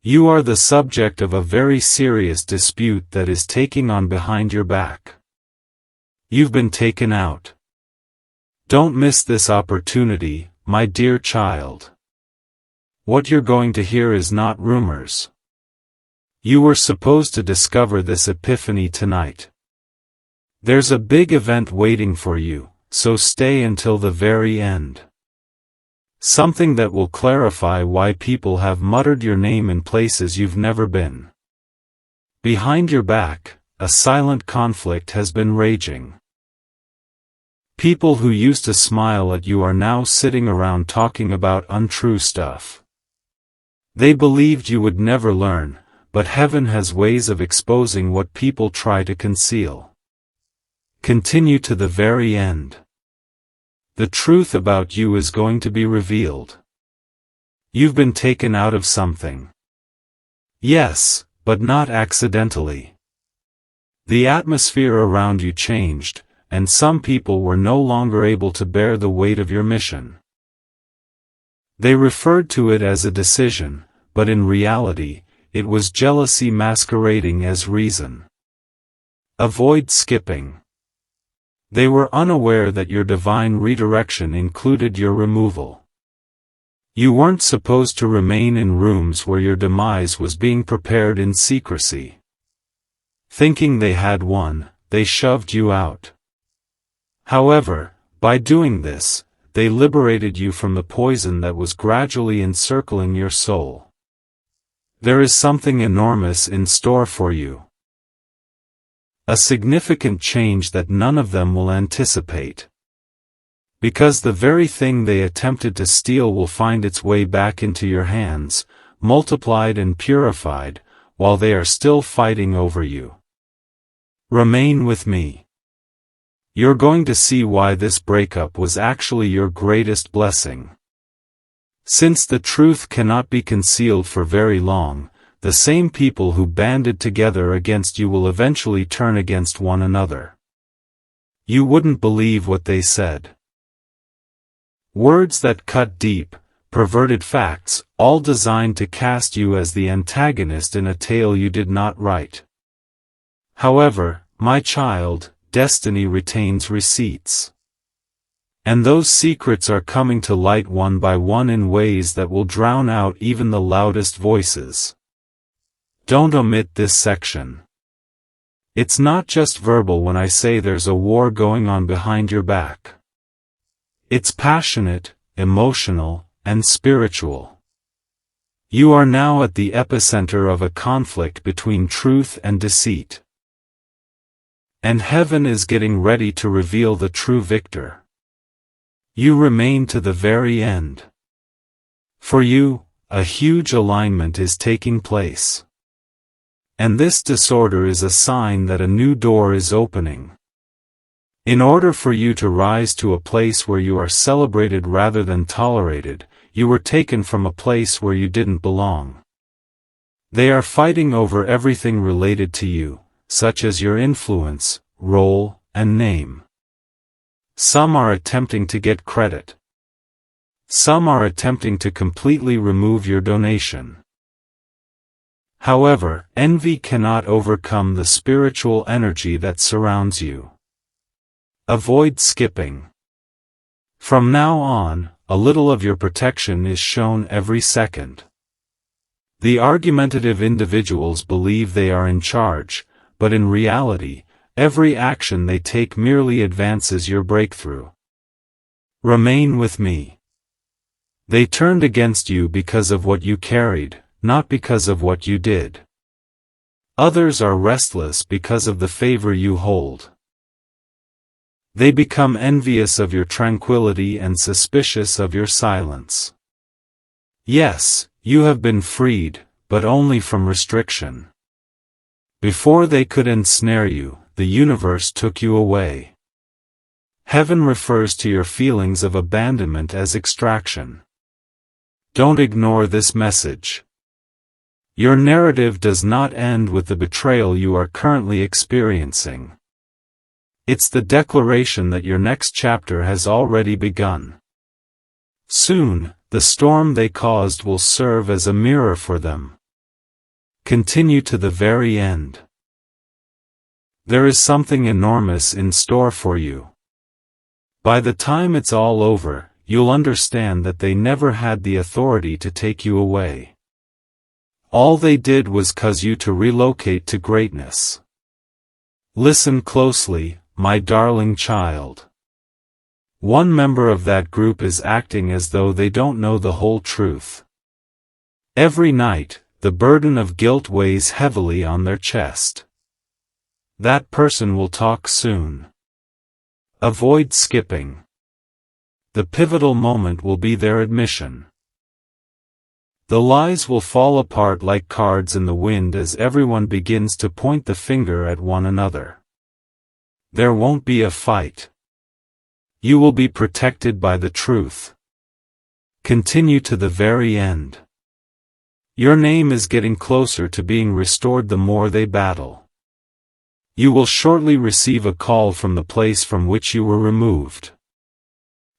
You are the subject of a very serious dispute that is taking on behind your back. You've been taken out. Don't miss this opportunity, my dear child. What you're going to hear is not rumors. You were supposed to discover this epiphany tonight. There's a big event waiting for you, so stay until the very end. Something that will clarify why people have muttered your name in places you've never been. Behind your back, a silent conflict has been raging. People who used to smile at you are now sitting around talking about untrue stuff. They believed you would never learn, but heaven has ways of exposing what people try to conceal. Continue to the very end. The truth about you is going to be revealed. You've been taken out of something. Yes, but not accidentally. The atmosphere around you changed, and some people were no longer able to bear the weight of your mission. They referred to it as a decision, but in reality, it was jealousy masquerading as reason. Avoid skipping. They were unaware that your divine redirection included your removal. You weren't supposed to remain in rooms where your demise was being prepared in secrecy. Thinking they had won, they shoved you out. However, by doing this, they liberated you from the poison that was gradually encircling your soul. There is something enormous in store for you. A significant change that none of them will anticipate. Because the very thing they attempted to steal will find its way back into your hands, multiplied and purified, while they are still fighting over you. Remain with me. You're going to see why this breakup was actually your greatest blessing. Since the truth cannot be concealed for very long, the same people who banded together against you will eventually turn against one another. You wouldn't believe what they said. Words that cut deep, perverted facts, all designed to cast you as the antagonist in a tale you did not write. However, my child, destiny retains receipts. And those secrets are coming to light one by one in ways that will drown out even the loudest voices. Don't omit this section. It's not just verbal when I say there's a war going on behind your back. It's passionate, emotional, and spiritual. You are now at the epicenter of a conflict between truth and deceit. And heaven is getting ready to reveal the true victor. You remain to the very end. For you, a huge alignment is taking place. And this disorder is a sign that a new door is opening. In order for you to rise to a place where you are celebrated rather than tolerated, you were taken from a place where you didn't belong. They are fighting over everything related to you, such as your influence, role, and name. Some are attempting to get credit. Some are attempting to completely remove your donation. However, envy cannot overcome the spiritual energy that surrounds you. Avoid skipping. From now on, a little of your protection is shown every second. The argumentative individuals believe they are in charge, but in reality, every action they take merely advances your breakthrough. Remain with me. They turned against you because of what you carried, not because of what you did. Others are restless because of the favor you hold. They become envious of your tranquility and suspicious of your silence. Yes, you have been freed, but only from restriction. Before they could ensnare you, the universe took you away. Heaven refers to your feelings of abandonment as extraction. Don't ignore this message. Your narrative does not end with the betrayal you are currently experiencing. It's the declaration that your next chapter has already begun. Soon, the storm they caused will serve as a mirror for them. Continue to the very end. There is something enormous in store for you. By the time it's all over, you'll understand that they never had the authority to take you away. All they did was cause you to relocate to greatness. Listen closely, my darling child. One member of that group is acting as though they don't know the whole truth. Every night, the burden of guilt weighs heavily on their chest. That person will talk soon. Avoid skipping. The pivotal moment will be their admission. The lies will fall apart like cards in the wind as everyone begins to point the finger at one another. There won't be a fight. You will be protected by the truth. Continue to the very end. Your name is getting closer to being restored the more they battle. You will shortly receive a call from the place from which you were removed.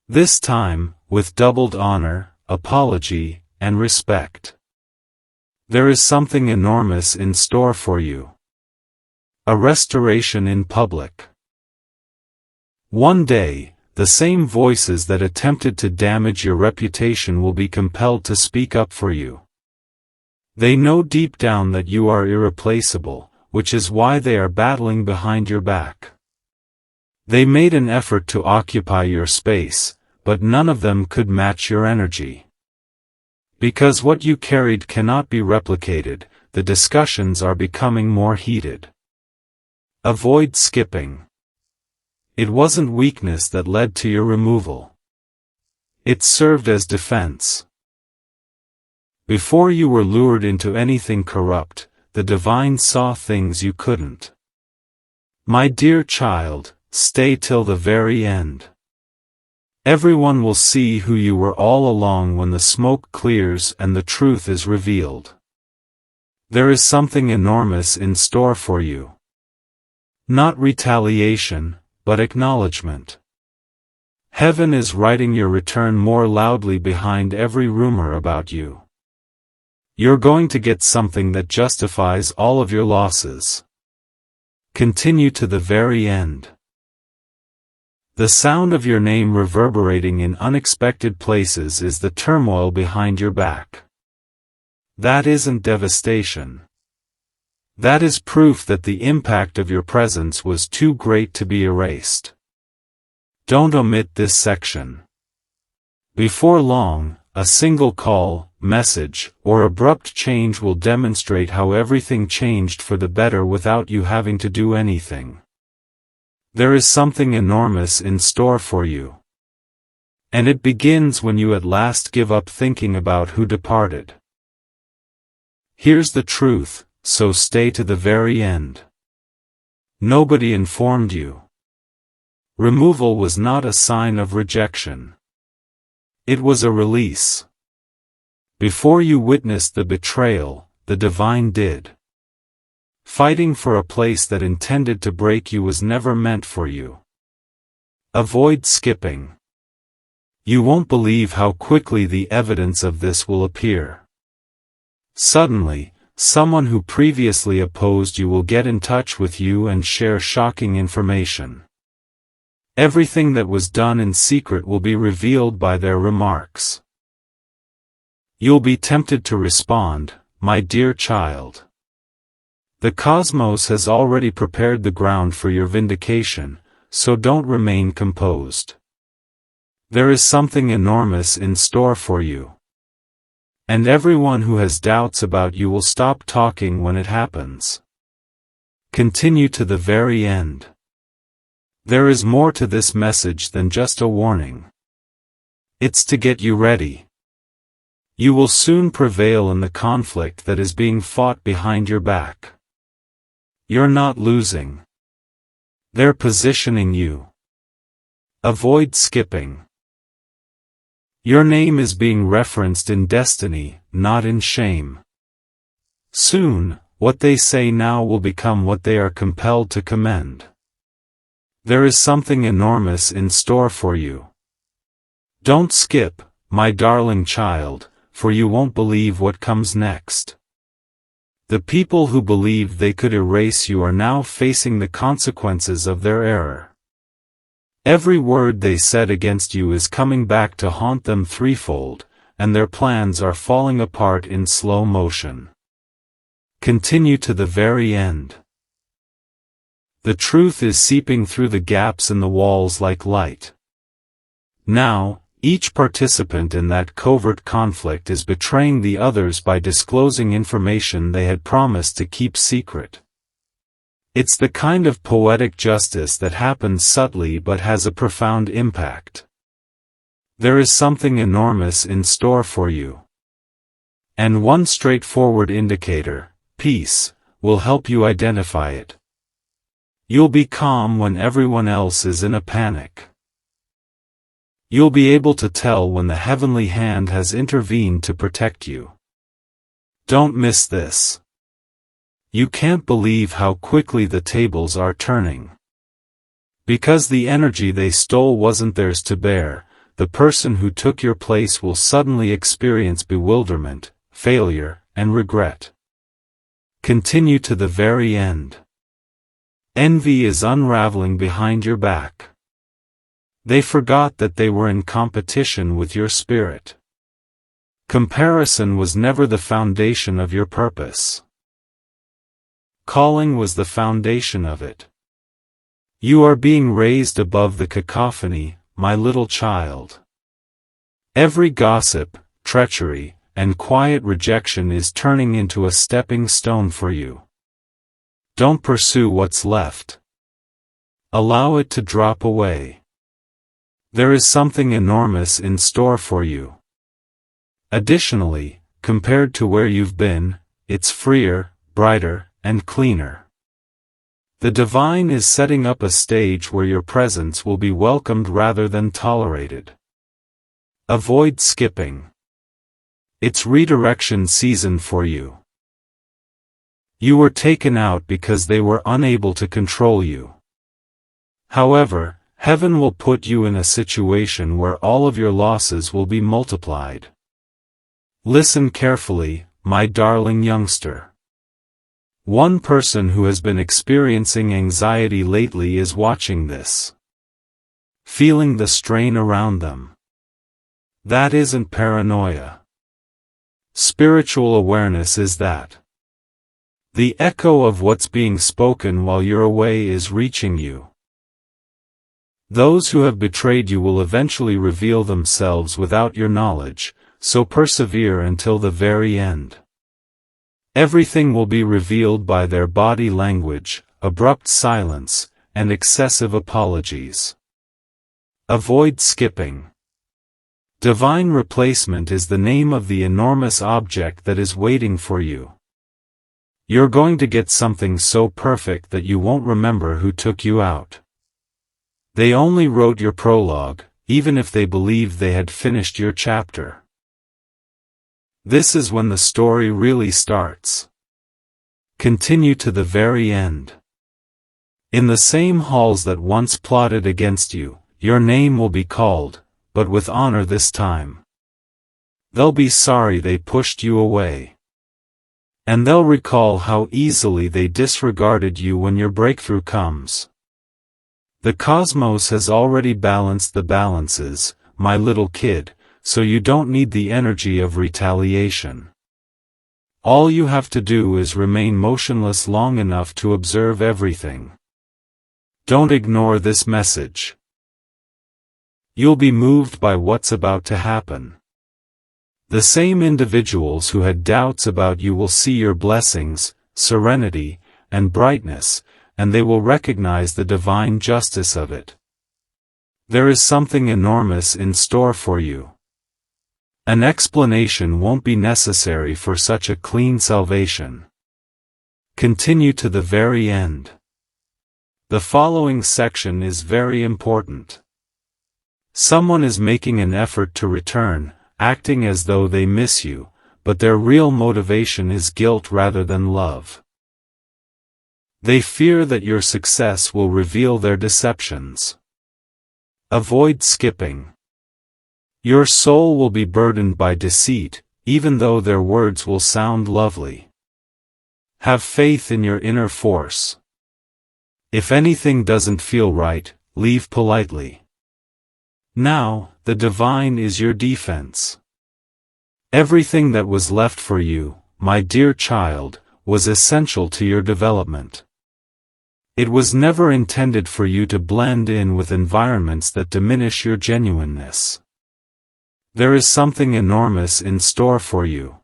This time, with doubled honor, apology, and respect. There is something enormous in store for you. A restoration in public. One day, the same voices that attempted to damage your reputation will be compelled to speak up for you. They know deep down that you are irreplaceable, which is why they are battling behind your back. They made an effort to occupy your space, but none of them could match your energy. Because what you carried cannot be replicated, the discussions are becoming more heated. Avoid skipping. It wasn't weakness that led to your removal. It served as defense. Before you were lured into anything corrupt, the divine saw things you couldn't. My dear child, stay till the very end. Everyone will see who you were all along when the smoke clears and the truth is revealed. There is something enormous in store for you. Not retaliation, but acknowledgement. Heaven is writing your return more loudly behind every rumor about you. You're going to get something that justifies all of your losses. Continue to the very end. The sound of your name reverberating in unexpected places is the turmoil behind your back. That isn't devastation. That is proof that the impact of your presence was too great to be erased. Don't omit this section. Before long, a single call, message, or abrupt change will demonstrate how everything changed for the better without you having to do anything. There is something enormous in store for you. And it begins when you at last give up thinking about who departed. Here's the truth, so stay to the very end. Nobody informed you. Removal was not a sign of rejection. It was a release. Before you witnessed the betrayal, the divine did. Fighting for a place that intended to break you was never meant for you. Avoid skipping. You won't believe how quickly the evidence of this will appear. Suddenly, someone who previously opposed you will get in touch with you and share shocking information. Everything that was done in secret will be revealed by their remarks. You'll be tempted to respond, my dear child. The cosmos has already prepared the ground for your vindication, so don't remain composed. There is something enormous in store for you. And everyone who has doubts about you will stop talking when it happens. Continue to the very end. There is more to this message than just a warning. It's to get you ready. You will soon prevail in the conflict that is being fought behind your back. You're not losing. They're positioning you. Avoid skipping. Your name is being referenced in destiny, not in shame. Soon, what they say now will become what they are compelled to commend. There is something enormous in store for you. Don't skip, my darling child, for you won't believe what comes next. The people who believed they could erase you are now facing the consequences of their error. Every word they said against you is coming back to haunt them threefold, and their plans are falling apart in slow motion. Continue to the very end. The truth is seeping through the gaps in the walls like light. Now, each participant in that covert conflict is betraying the others by disclosing information they had promised to keep secret. It's the kind of poetic justice that happens subtly but has a profound impact. There is something enormous in store for you. And one straightforward indicator, peace, will help you identify it. You'll be calm when everyone else is in a panic. You'll be able to tell when the heavenly hand has intervened to protect you. Don't miss this. You can't believe how quickly the tables are turning. Because the energy they stole wasn't theirs to bear, the person who took your place will suddenly experience bewilderment, failure, and regret. Continue to the very end. Envy is unraveling behind your back. They forgot that they were in competition with your spirit. Comparison was never the foundation of your purpose. Calling was the foundation of it. You are being raised above the cacophony, my little child. Every gossip, treachery, and quiet rejection is turning into a stepping stone for you. Don't pursue what's left. Allow it to drop away. There is something enormous in store for you. Additionally, compared to where you've been, it's freer, brighter, and cleaner. The divine is setting up a stage where your presence will be welcomed rather than tolerated. Avoid skipping. It's redirection season for you. You were taken out because they were unable to control you. However, heaven will put you in a situation where all of your losses will be multiplied. Listen carefully, my darling youngster. One person who has been experiencing anxiety lately is watching this. Feeling the strain around them. That isn't paranoia. Spiritual awareness is that. The echo of what's being spoken while you're away is reaching you. Those who have betrayed you will eventually reveal themselves without your knowledge, so persevere until the very end. Everything will be revealed by their body language, abrupt silence, and excessive apologies. Avoid skipping. Divine replacement is the name of the enormous object that is waiting for you. You're going to get something so perfect that you won't remember who took you out. They only wrote your prologue, even if they believed they had finished your chapter. This is when the story really starts. Continue to the very end. In the same halls that once plotted against you, your name will be called, but with honor this time. They'll be sorry they pushed you away. And they'll recall how easily they disregarded you when your breakthrough comes. The cosmos has already balanced the balances, my little kid, so you don't need the energy of retaliation. All you have to do is remain motionless long enough to observe everything. Don't ignore this message. You'll be moved by what's about to happen. The same individuals who had doubts about you will see your blessings, serenity, and brightness, and they will recognize the divine justice of it. There is something enormous in store for you. An explanation won't be necessary for such a clean salvation. Continue to the very end. The following section is very important. Someone is making an effort to return, acting as though they miss you, but their real motivation is guilt rather than love. They fear that your success will reveal their deceptions. Avoid skipping. Your soul will be burdened by deceit, even though their words will sound lovely. Have faith in your inner force. If anything doesn't feel right, leave politely. Now, the divine is your defense. Everything that was left for you, my dear child, was essential to your development. It was never intended for you to blend in with environments that diminish your genuineness. There is something enormous in store for you.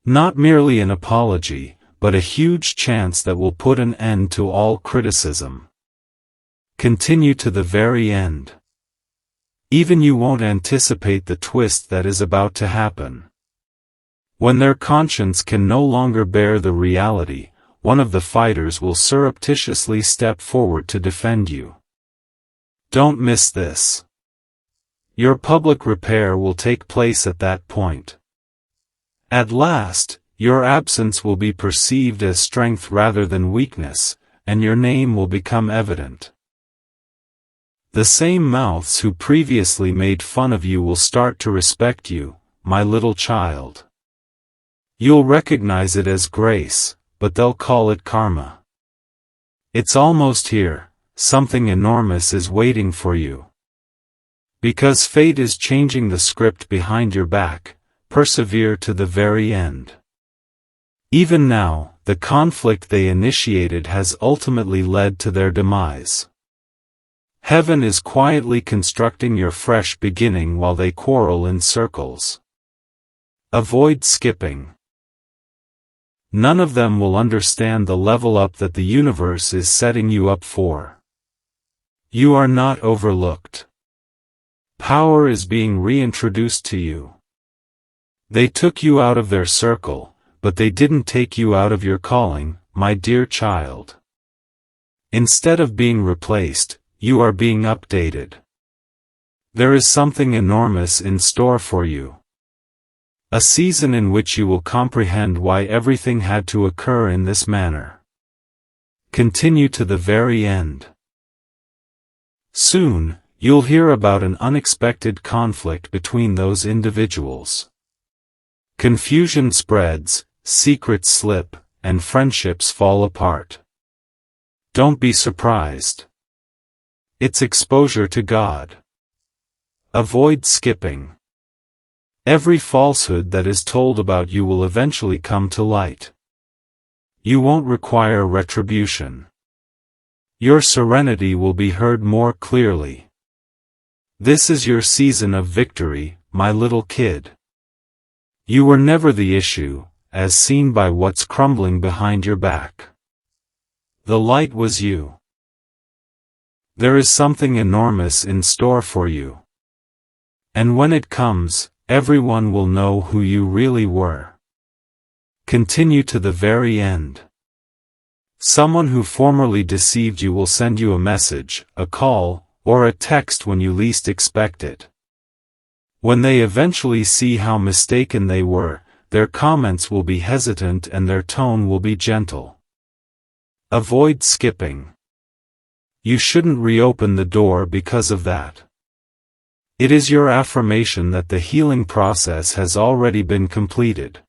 Not merely an apology, but a huge chance that will put an end to all criticism. Continue to the very end. Even you won't anticipate the twist that is about to happen. When their conscience can no longer bear the reality, one of the fighters will surreptitiously step forward to defend you. Don't miss this. Your public repair will take place at that point. At last, your absence will be perceived as strength rather than weakness, and your name will become evident. The same mouths who previously made fun of you will start to respect you, my little child. You'll recognize it as grace, but they'll call it karma. It's almost here, something enormous is waiting for you. Because fate is changing the script behind your back, persevere to the very end. Even now, the conflict they initiated has ultimately led to their demise. Heaven is quietly constructing your fresh beginning while they quarrel in circles. Avoid skipping. None of them will understand the level up that the universe is setting you up for. You are not overlooked. Power is being reintroduced to you. They took you out of their circle, but they didn't take you out of your calling, my dear child. Instead of being replaced, you are being updated. There is something enormous in store for you. A season in which you will comprehend why everything had to occur in this manner. Continue to the very end. Soon, you'll hear about an unexpected conflict between those individuals. Confusion spreads, secrets slip, and friendships fall apart. Don't be surprised. It's exposure to God. Avoid skipping. Every falsehood that is told about you will eventually come to light. You won't require retribution. Your serenity will be heard more clearly. This is your season of victory, my little kid. You were never the issue, as seen by what's crumbling behind your back. The light was you. There is something enormous in store for you. And when it comes, everyone will know who you really were. Continue to the very end. Someone who formerly deceived you will send you a message, a call, or a text when you least expect it. When they eventually see how mistaken they were, their comments will be hesitant and their tone will be gentle. Avoid skipping. You shouldn't reopen the door because of that. It is your affirmation that the healing process has already been completed.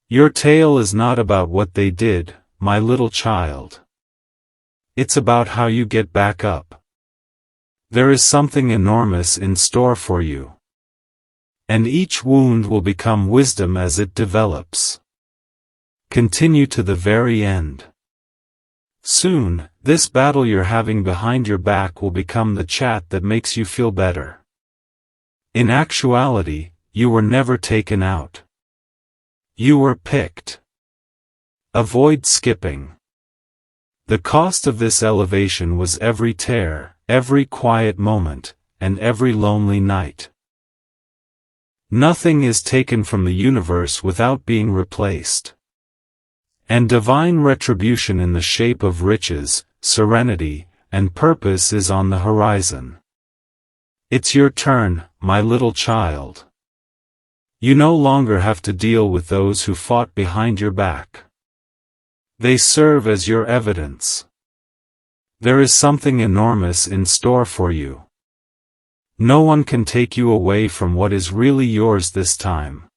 Your tale is not about what they did, my little child. It's about how you get back up. There is something enormous in store for you. And each wound will become wisdom as it develops. Continue to the very end. Soon, this battle you're having behind your back will become the chat that makes you feel better. In actuality, you were never taken out. You were picked. Avoid skipping. The cost of this elevation was every tear, every quiet moment, and every lonely night. Nothing is taken from the universe without being replaced. And divine retribution in the shape of riches, serenity, and purpose is on the horizon. It's your turn, my little child. You no longer have to deal with those who fought behind your back. They serve as your evidence. There is something enormous in store for you. No one can take you away from what is really yours this time.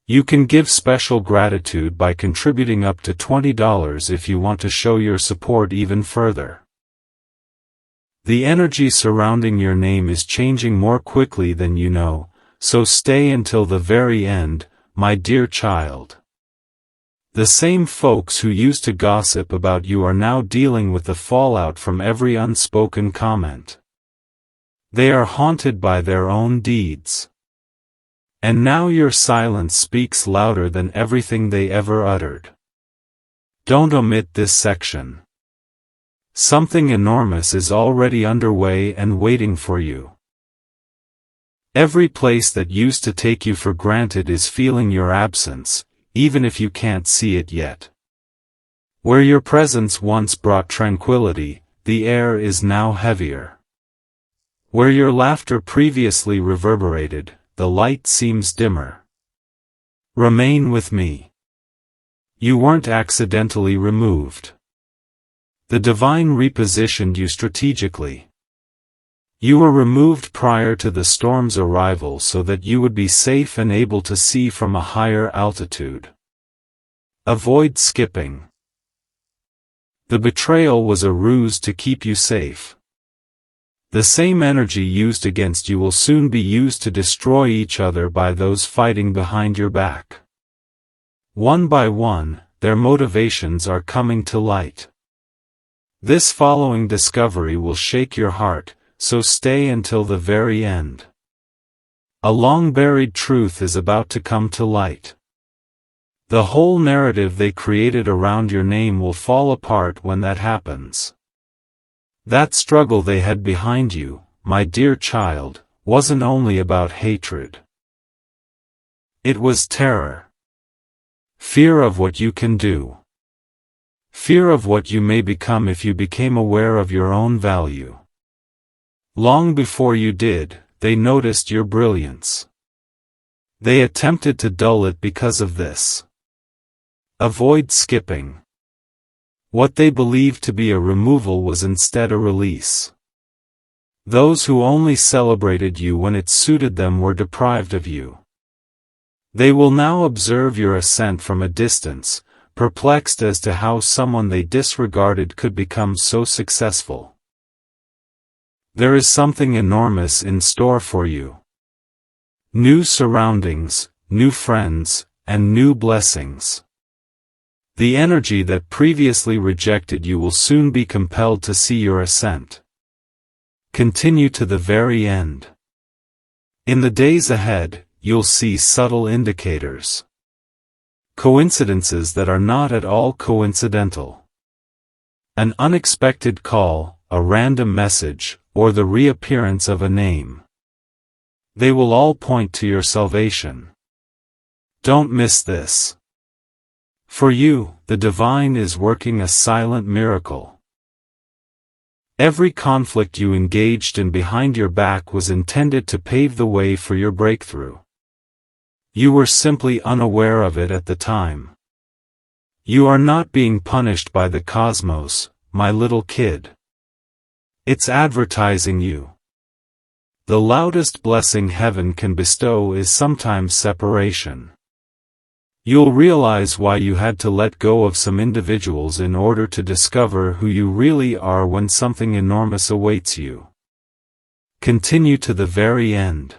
You can give special gratitude by contributing up to $20 if you want to show your support even further. The energy surrounding your name is changing more quickly than you know, so stay until the very end, my dear child. The same folks who used to gossip about you are now dealing with the fallout from every unspoken comment. They are haunted by their own deeds. And now your silence speaks louder than everything they ever uttered. Don't omit this section. Something enormous is already underway and waiting for you. Every place that used to take you for granted is feeling your absence, even if you can't see it yet. Where your presence once brought tranquility, the air is now heavier. Where your laughter previously reverberated, the light seems dimmer. Remain with me. You weren't accidentally removed. The divine repositioned you strategically. You were removed prior to the storm's arrival so that you would be safe and able to see from a higher altitude. Avoid skipping. The betrayal was a ruse to keep you safe. The same energy used against you will soon be used to destroy each other by those fighting behind your back. One by one, their motivations are coming to light. This following discovery will shake your heart, so stay until the very end. A long-buried truth is about to come to light. The whole narrative they created around your name will fall apart when that happens. That struggle they had behind you, my dear child, wasn't only about hatred. It was terror. Fear of what you can do. Fear of what you may become if you became aware of your own value. Long before you did, they noticed your brilliance. They attempted to dull it because of this. Avoid skipping. What they believed to be a removal was instead a release. Those who only celebrated you when it suited them were deprived of you. They will now observe your ascent from a distance, perplexed as to how someone they disregarded could become so successful. There is something enormous in store for you. New surroundings, new friends, and new blessings. The energy that previously rejected you will soon be compelled to see your ascent. Continue to the very end. In the days ahead, you'll see subtle indicators. Coincidences that are not at all coincidental. An unexpected call, a random message, or the reappearance of a name. They will all point to your salvation. Don't miss this. For you, the divine is working a silent miracle. Every conflict you engaged in behind your back was intended to pave the way for your breakthrough. You were simply unaware of it at the time. You are not being punished by the cosmos, my little kid. It's advertising you. The loudest blessing heaven can bestow is sometimes separation. You'll realize why you had to let go of some individuals in order to discover who you really are when something enormous awaits you. Continue to the very end.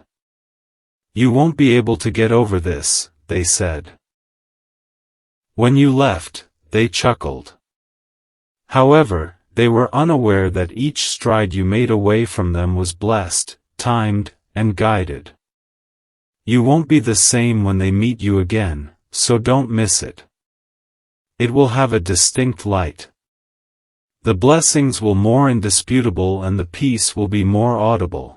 You won't be able to get over this, they said. When you left, they chuckled. However, they were unaware that each stride you made away from them was blessed, timed, and guided. You won't be the same when they meet you again, so don't miss it. It will have a distinct light. The blessings will be more indisputable and the peace will be more audible.